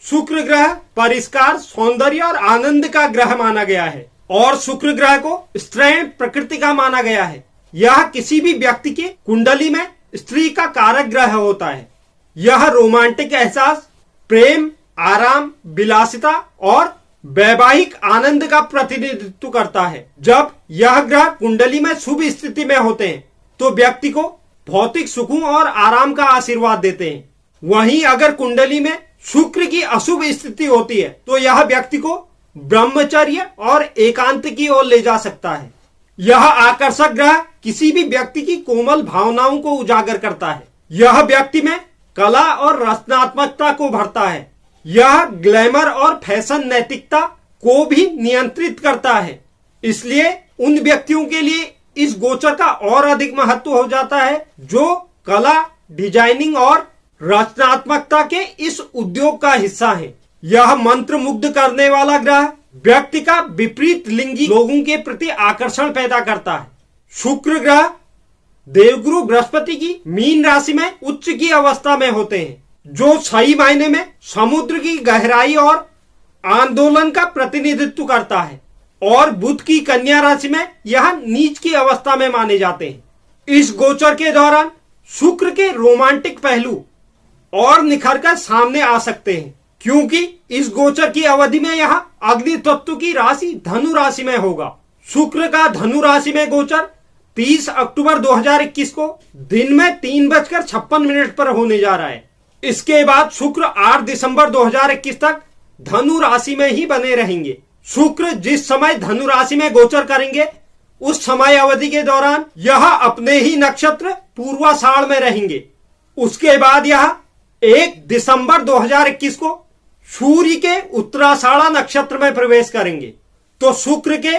शुक्र ग्रह परिष्कार, सौंदर्य और आनंद का ग्रह माना गया है और शुक्र ग्रह को स्त्रीण प्रकृति का माना गया है। यह किसी भी व्यक्ति की कुंडली में स्त्री का कारक ग्रह होता है। यह रोमांटिक एहसास, प्रेम, आराम, विलासिता और वैवाहिक आनंद का प्रतिनिधित्व करता है। जब यह ग्रह कुंडली में शुभ स्थिति में होते हैं तो व्यक्ति को भौतिक सुखों और आराम का आशीर्वाद देते हैं। वहीं अगर कुंडली में शुक्र की अशुभ स्थिति होती है तो यह व्यक्ति को ब्रह्मचर्य और एकांत की ओर ले जा सकता है। यह आकर्षक ग्रह किसी भी व्यक्ति की कोमल भावनाओं को उजागर करता है। यह व्यक्ति में कला और रचनात्मकता को भरता है। यह ग्लैमर और फैशन नैतिकता को भी नियंत्रित करता है। इसलिए उन व्यक्तियों के लिए इस गोचर का और अधिक महत्व हो जाता है जो कला, डिजाइनिंग और रचनात्मकता के इस उद्योग का हिस्सा है। यह मंत्र मुग्ध करने वाला ग्रह व्यक्ति का विपरीत लिंगी लोगों के प्रति आकर्षण पैदा करता है। शुक्र ग्रह देवगुरु बृहस्पति की मीन राशि में उच्च की अवस्था में होते हैं, जो सही मायने में समुद्र की गहराई और आंदोलन का प्रतिनिधित्व करता है, और बुध की कन्या राशि में यह नीच की अवस्था में माने जाते हैं। इस गोचर के दौरान शुक्र के रोमांटिक पहलू और निखर कर सामने आ सकते हैं, क्योंकि इस गोचर की अवधि में यह अग्नि तत्व की राशि धनु राशि में होगा। शुक्र का धनु राशि में गोचर 30 अक्टूबर 2021 को दिन में 3:56 पर होने जा रहा है। इसके बाद शुक्र 8 दिसंबर 2021 तक धनु राशि में ही बने रहेंगे। शुक्र जिस समय धनु राशि में गोचर करेंगे उस समय अवधि के दौरान यह अपने ही नक्षत्र पूर्वाषाढ़ में रहेंगे। उसके बाद यह 1 दिसंबर 2021 को सूर्य के उत्तराषाढ़ा नक्षत्र में प्रवेश करेंगे। तो शुक्र के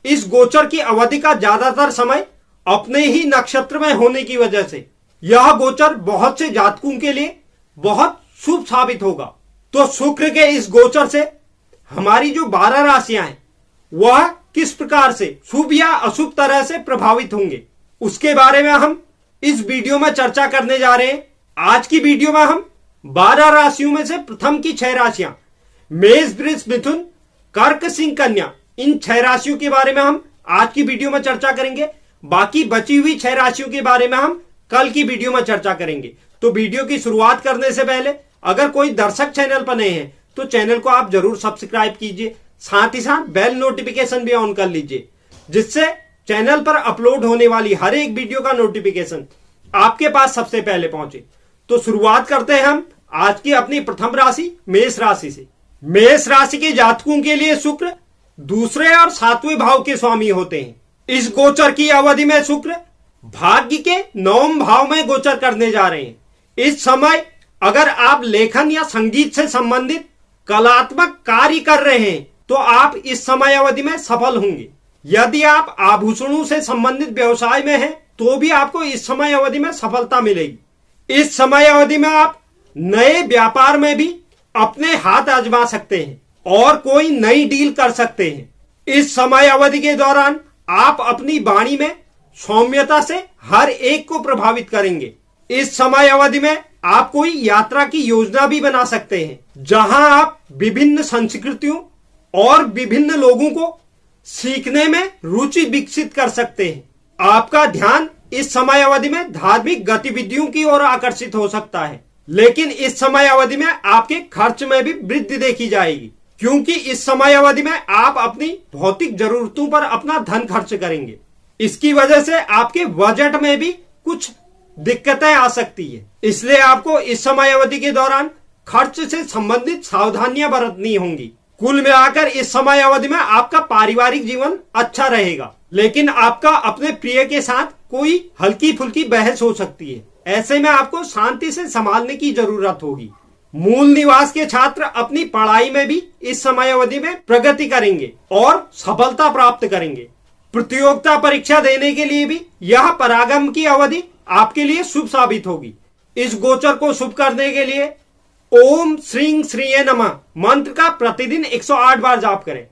इस गोचर की अवधि का ज्यादातर समय अपने ही नक्षत्र में होने की वजह से यह गोचर बहुत से जातकों के लिए बहुत शुभ साबित होगा। तो शुक्र के इस गोचर से हमारी जो 12 राशियां हैं वह किस प्रकार से शुभ या अशुभ तरह से प्रभावित होंगे उसके बारे में हम इस वीडियो में चर्चा करने जा रहे हैं। आज की वीडियो में हम 12 राशियों में से प्रथम की 6 राशियां मेष, वृष, मिथुन, कर्क, सिंह, कन्या, इन 6 राशियों के बारे में हम आज की वीडियो में चर्चा करेंगे। बाकी बची हुई 6 राशियों के बारे में हम कल की वीडियो में चर्चा करेंगे। तो वीडियो की शुरुआत करने से पहले अगर कोई दर्शक चैनल पर नए हैं तो चैनल को आप जरूर सब्सक्राइब कीजिए, साथ ही साथ बेल नोटिफिकेशन भी ऑन कर लीजिए, जिससे चैनल पर अपलोड होने वाली हर एक वीडियो का नोटिफिकेशन आपके पास सबसे पहले पहुंचे। तो शुरुआत करते हैं हम आज की अपनी प्रथम राशि मेष राशि से। मेष राशि के जातकों के लिए शुक्र दूसरे और 7वें भाव के स्वामी होते हैं। इस गोचर की अवधि में शुक्र भाग्य के 9वें भाव में गोचर करने जा रहे हैं। इस समय अगर आप लेखन या संगीत से संबंधित कलात्मक कार्य कर रहे हैं तो आप इस समय अवधि में सफल होंगे। यदि आप आभूषणों से संबंधित व्यवसाय में हैं तो भी आपको इस समय अवधि में सफलता मिलेगी। इस समय अवधि में आप नए व्यापार में भी अपने हाथ आजमा सकते हैं और कोई नई डील कर सकते हैं। इस समय अवधि के दौरान आप अपनी वाणी में सौम्यता से हर एक को प्रभावित करेंगे। इस समय अवधि में आप कोई यात्रा की योजना भी बना सकते हैं, जहां आप विभिन्न संस्कृतियों और विभिन्न लोगों को सीखने में रुचि विकसित कर सकते हैं। आपका ध्यान इस समय अवधि में धार्मिक गतिविधियों की ओर आकर्षित हो सकता है, लेकिन इस समय अवधि में आपके खर्च में भी वृद्धि देखी जाएगी, क्योंकि इस समय अवधि में आप अपनी भौतिक जरूरतों पर अपना धन खर्च करेंगे। इसकी वजह से आपके बजट में भी कुछ दिक्कतें आ सकती है, इसलिए आपको इस समय अवधि के दौरान खर्च से संबंधित सावधानियां बरतनी होंगी। कुल मिलाकर इस समय अवधि में आपका पारिवारिक जीवन अच्छा रहेगा, लेकिन आपका अपने प्रिय के साथ कोई हल्की फुल्की बहस हो सकती है। ऐसे में आपको शांति से संभालने की जरूरत होगी। मूल निवास के छात्र अपनी पढ़ाई में भी इस समय अवधि में प्रगति करेंगे और सफलता प्राप्त करेंगे। प्रतियोगिता परीक्षा देने के लिए भी यह परागम की अवधि आपके लिए शुभ साबित होगी। इस गोचर को शुभ करने के लिए ओम श्रीं श्रीये नमः मंत्र का प्रतिदिन 108 बार जाप करें।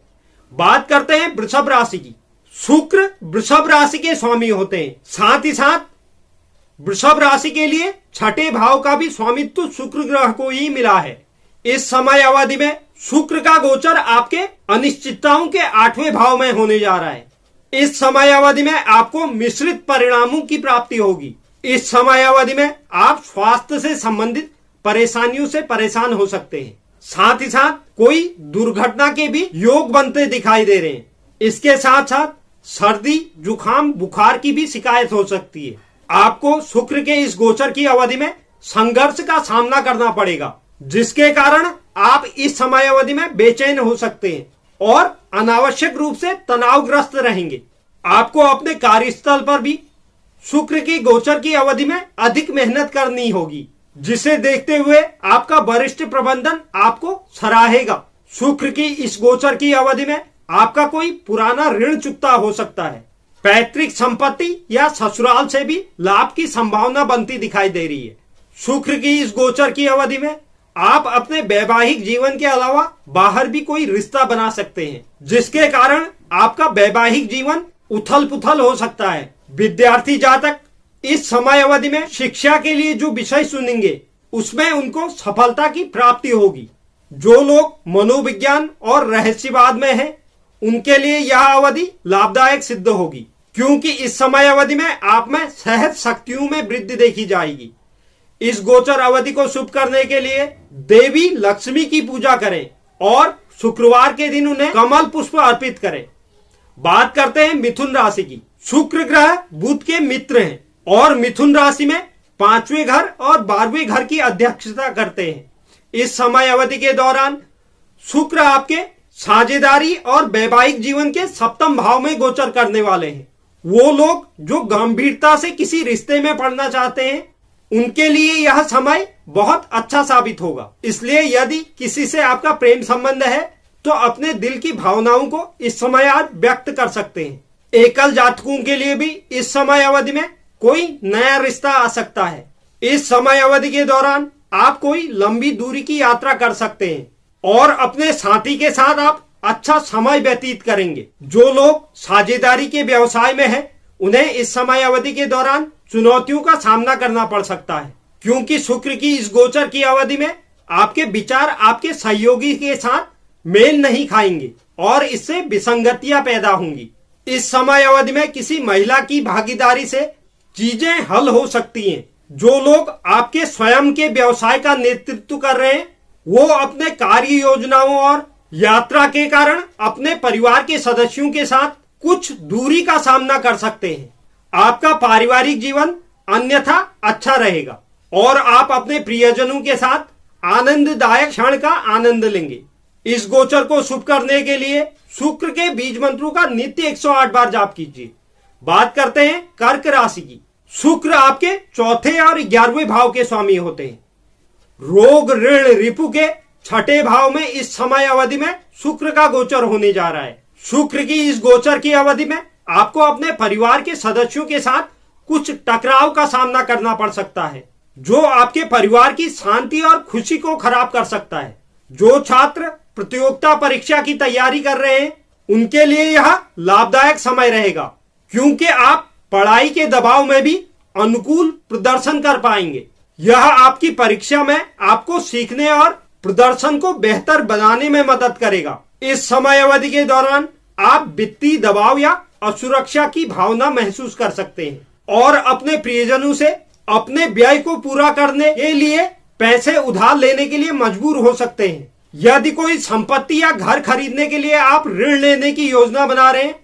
बात करते हैं वृषभ राशि की। शुक्र वृषभ राशि के स्वामी होते हैं, साथ ही साथ वृषभ राशि के लिए 6ठे भाव का भी स्वामित्व शुक्र ग्रह को ही मिला है। इस समय अवधि में शुक्र का गोचर आपके अनिश्चितताओं के 8वें भाव में होने जा रहा है। इस समय अवधि में आपको मिश्रित परिणामों की प्राप्ति होगी। इस समय अवधि में आप स्वास्थ्य से संबंधित परेशानियों से परेशान हो सकते हैं। साथ ही साथ कोई दुर्घटना के भी योग बनते दिखाई दे रहे हैं। इसके साथ साथ सर्दी, जुकाम, बुखार की भी शिकायत हो सकती है। आपको शुक्र के इस गोचर की अवधि में संघर्ष का सामना करना पड़ेगा, जिसके कारण आप इस समय अवधि में बेचैन हो सकते हैं और अनावश्यक रूप से तनावग्रस्त रहेंगे। आपको अपने कार्यस्थल पर भी शुक्र की गोचर की अवधि में अधिक मेहनत करनी होगी, जिसे देखते हुए आपका वरिष्ठ प्रबंधन आपको सराहेगा। शुक्र की इस गोचर की अवधि में आपका कोई पुराना ऋण चुकता हो सकता है। पैतृक संपत्ति या ससुराल से भी लाभ की संभावना बनती दिखाई दे रही है। शुक्र की इस गोचर की अवधि में आप अपने वैवाहिक जीवन के अलावा बाहर भी कोई रिश्ता बना सकते हैं, जिसके कारण आपका वैवाहिक जीवन उथल पुथल हो सकता है। विद्यार्थी जातक इस समय अवधि में शिक्षा के लिए जो विषय चुनेंगे उसमें उनको सफलता की प्राप्ति होगी। जो लोग मनोविज्ञान और रहस्यवाद में हैं, उनके लिए यह अवधि लाभदायक सिद्ध होगी, क्योंकि इस समय अवधि में आप में सहज शक्तियों में वृद्धि देखी जाएगी। इस गोचर अवधि को शुभ करने के लिए देवी लक्ष्मी की पूजा करें और शुक्रवार के दिन उन्हें कमल पुष्प अर्पित करें। बात करते हैं मिथुन राशि की। शुक्र ग्रह बुध के मित्र हैं और मिथुन राशि में 5वें घर और 12वें घर की अध्यक्षता करते हैं। इस समय अवधि के दौरान शुक्र आपके साझेदारी और वैवाहिक जीवन के 7वें भाव में गोचर करने वाले हैं। वो लोग जो गंभीरता से किसी रिश्ते में पड़ना चाहते हैं, उनके लिए यह समय बहुत अच्छा साबित होगा। इसलिए यदि किसी से आपका प्रेम संबंध है तो अपने दिल की भावनाओं को इस समय आज व्यक्त कर सकते हैं। एकल जातकों के लिए भी इस समय अवधि में कोई नया रिश्ता आ सकता है। इस समय अवधि के दौरान आप कोई लंबी दूरी की यात्रा कर सकते हैं और अपने साथी के साथ आप अच्छा समय व्यतीत करेंगे। जो लोग साझेदारी के व्यवसाय में हैं, उन्हें इस समय अवधि के दौरान चुनौतियों का सामना करना पड़ सकता है, क्योंकि शुक्र की इस गोचर की अवधि में आपके विचार आपके सहयोगी के साथ मेल नहीं खाएंगे और इससे विसंगतियां पैदा होंगी। इस समय अवधि में किसी महिला की भागीदारी से चीजें हल हो सकती हैं। जो लोग आपके स्वयं के व्यवसाय का नेतृत्व कर रहे हैं, वो अपने कार्य योजनाओं और यात्रा के कारण अपने परिवार के सदस्यों के साथ कुछ दूरी का सामना कर सकते हैं। आपका पारिवारिक जीवन अन्यथा अच्छा रहेगा और आप अपने प्रियजनों के साथ आनंददायक क्षण का आनंद लेंगे। इस गोचर को शुभ करने के लिए शुक्र के बीज मंत्रों का नित्य 108 बार जाप कीजिए। बात करते हैं कर्क राशि की। शुक्र आपके 4थे और 11वें भाव के स्वामी होते हैं। रोग, ऋण, रिपु के 6ठे भाव में इस समय अवधि में शुक्र का गोचर होने जा रहा है। शुक्र की इस गोचर की अवधि में आपको अपने परिवार के सदस्यों के साथ कुछ टकराव का सामना करना पड़ सकता है, जो आपके परिवार की शांति और खुशी को खराब कर सकता है। जो छात्र प्रतियोगिता परीक्षा की तैयारी कर रहे हैं, उनके लिए यह लाभदायक समय रहेगा, क्योंकि आप पढ़ाई के दबाव में भी अनुकूल प्रदर्शन कर पाएंगे। यह आपकी परीक्षा में आपको सीखने और प्रदर्शन को बेहतर बनाने में मदद करेगा। इस समय अवधि के दौरान आप वित्तीय दबाव या असुरक्षा की भावना महसूस कर सकते हैं और अपने प्रियजनों से अपने व्यय को पूरा करने के लिए पैसे उधार लेने के लिए मजबूर हो सकते हैं। यदि कोई संपत्ति या घर खरीदने के लिए आप ऋण लेने की योजना बना रहे हैं,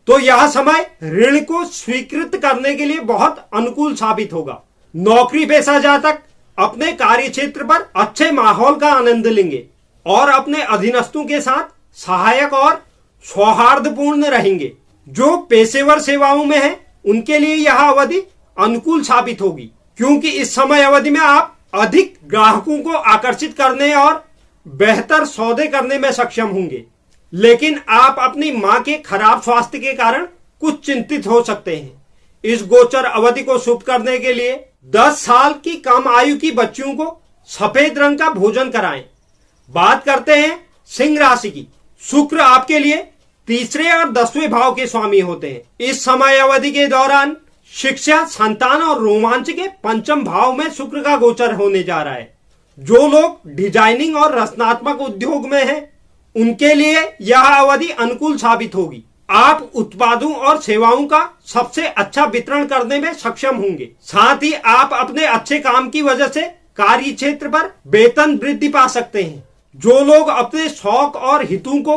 तो यह समय ऋण को स्वीकृत करने के लिए बहुत अनुकूल साबित होगा। नौकरी पेशा जातक अपने कार्य क्षेत्र पर अच्छे माहौल का आनंद लेंगे और अपने अधीनस्थों के साथ सहायक और सौहार्दपूर्ण रहेंगे। जो पेशेवर सेवाओं में हैं, उनके लिए यह अवधि अनुकूल साबित होगी, क्योंकि इस समय अवधि में आप अधिक ग्राहकों को आकर्षित करने और बेहतर सौदे करने में सक्षम होंगे। लेकिन आप अपनी मां के खराब स्वास्थ्य के कारण कुछ चिंतित हो सकते हैं। इस गोचर अवधि को शुभ करने के लिए 10 साल की कम आयु की बच्चियों को सफेद रंग का भोजन कराएं। बात करते हैं सिंह राशि की। शुक्र आपके लिए 3रे और 10वें भाव के स्वामी होते हैं। इस समय अवधि के दौरान शिक्षा, संतान और रोमांच के 5म भाव में शुक्र का गोचर होने जा रहा है। जो लोग डिजाइनिंग और रचनात्मक उद्योग में हैं, उनके लिए यह अवधि अनुकूल साबित होगी। आप उत्पादों और सेवाओं का सबसे अच्छा वितरण करने में सक्षम होंगे। साथ ही आप अपने अच्छे काम की वजह से कार्य क्षेत्र पर वेतन वृद्धि पा सकते हैं। जो लोग अपने शौक और हितों को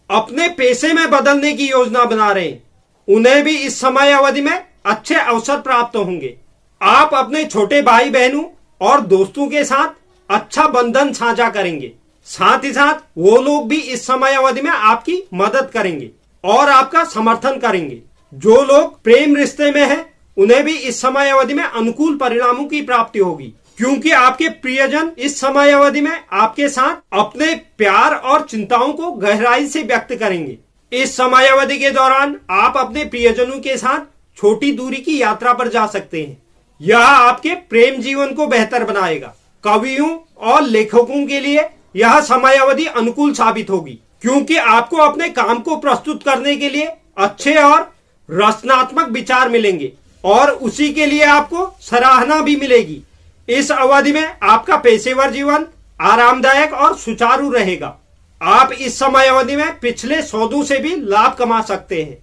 अपने पेशे में बदलने की योजना बना रहे हैं, उन्हें भी इस समय अवधि में अच्छे अवसर प्राप्त होंगे। आप अपने छोटे भाई बहनों और दोस्तों के साथ अच्छा बंधन साझा करेंगे। साथ ही साथ वो लोग भी इस समय अवधि में आपकी मदद करेंगे और आपका समर्थन करेंगे। जो लोग प्रेम रिश्ते में हैं, उन्हें भी इस समय अवधि में अनुकूल परिणामों की प्राप्ति होगी, क्योंकि आपके प्रियजन इस समय अवधि में आपके साथ अपने प्यार और चिंताओं को गहराई से व्यक्त करेंगे। इस समय अवधि के दौरान आप अपने प्रियजनों के साथ छोटी दूरी की यात्रा पर जा सकते हैं। यह आपके प्रेम जीवन को बेहतर बनाएगा। कवियों और लेखकों के लिए यह समय अवधि अनुकूल साबित होगी, क्योंकि आपको अपने काम को प्रस्तुत करने के लिए अच्छे और रचनात्मक विचार मिलेंगे और उसी के लिए आपको सराहना भी मिलेगी। इस अवधि में आपका पेशेवर जीवन आरामदायक और सुचारू रहेगा। आप इस समय अवधि में पिछले सौदों से भी लाभ कमा सकते हैं।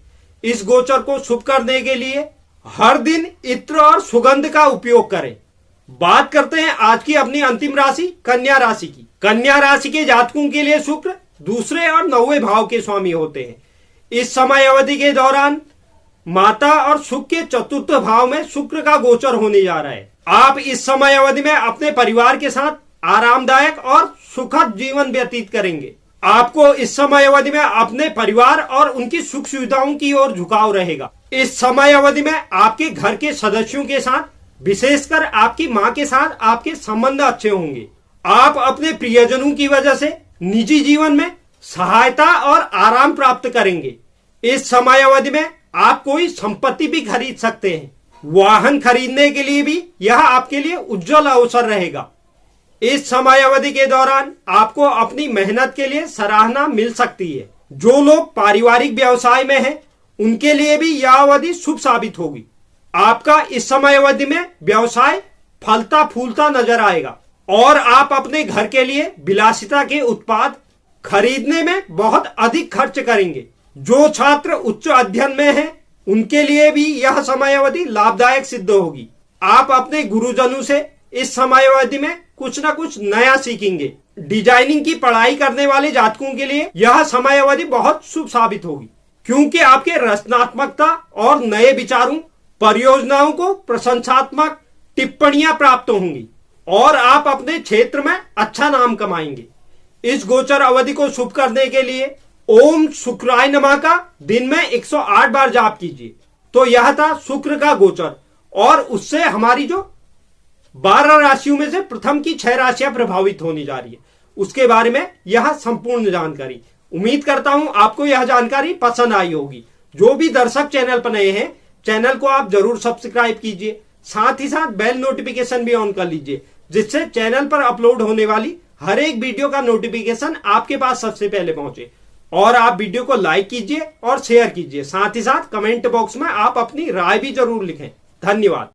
इस गोचर को शुभ करने के लिए हर दिन इत्र और सुगंध का उपयोग करें। बात करते हैं आज की अपनी अंतिम राशि कन्या राशि की। कन्या राशि के जातकों के लिए शुक्र दूसरे और 9वें भाव के स्वामी होते हैं। इस समय अवधि के दौरान माता और सुख के चतुर्थ भाव में शुक्र का गोचर होने जा रहा है। आप इस समय अवधि में अपने परिवार के साथ आरामदायक और सुखद जीवन व्यतीत करेंगे। आपको इस समय अवधि में अपने परिवार और उनकी सुख सुविधाओं की ओर झुकाव रहेगा। इस समय अवधि में आपके घर के सदस्यों के साथ, विशेषकर आपकी मां के साथ आपके संबंध अच्छे होंगे। आप अपने प्रियजनों की वजह से निजी जीवन में सहायता और आराम प्राप्त करेंगे। इस समय अवधि में आप कोई संपत्ति भी खरीद सकते हैं। वाहन खरीदने के लिए भी यह आपके लिए उज्जवल अवसर रहेगा। इस समय अवधि के दौरान आपको अपनी मेहनत के लिए सराहना मिल सकती है। जो लोग पारिवारिक व्यवसाय में हैं, उनके लिए भी यह अवधि शुभ साबित होगी। आपका इस समय अवधि में व्यवसाय फलता फूलता नजर आएगा और आप अपने घर के लिए विलासिता के उत्पाद खरीदने में बहुत अधिक खर्च करेंगे। जो छात्र उच्च अध्ययन में हैं, उनके लिए भी यह समय अवधि लाभदायक सिद्ध होगी। आप अपने गुरुजनों से इस समय अवधि में कुछ न कुछ नया सीखेंगे। डिजाइनिंग की पढ़ाई करने वाले जातकों के लिए यह समय अवधि बहुत शुभ साबित होगी, क्योंकि आपके रचनात्मकता और नए विचारों, परियोजनाओं को प्रशंसात्मक टिप्पणियां प्राप्त होंगी और आप अपने क्षेत्र में अच्छा नाम कमाएंगे। इस गोचर अवधि को शुभ करने के लिए ओम शुक्राय नमः का दिन में 108 बार जाप कीजिए। तो यह था शुक्र का गोचर और उससे हमारी जो 12 राशियों में से प्रथम की 6 राशियां प्रभावित होने जा रही है, उसके बारे में यह संपूर्ण जानकारी। उम्मीद करता हूं आपको यह जानकारी पसंद आई होगी। जो भी दर्शक चैनल पर नए हैं, चैनल को आप जरूर सब्सक्राइब कीजिए। साथ ही साथ बेल नोटिफिकेशन भी ऑन कर लीजिए, जिससे चैनल पर अपलोड होने वाली हर एक वीडियो का नोटिफिकेशन आपके पास सबसे पहले पहुंचे। और आप वीडियो को लाइक कीजिए और शेयर कीजिए। साथ ही साथ कमेंट बॉक्स में आप अपनी राय भी जरूर लिखें। धन्यवाद।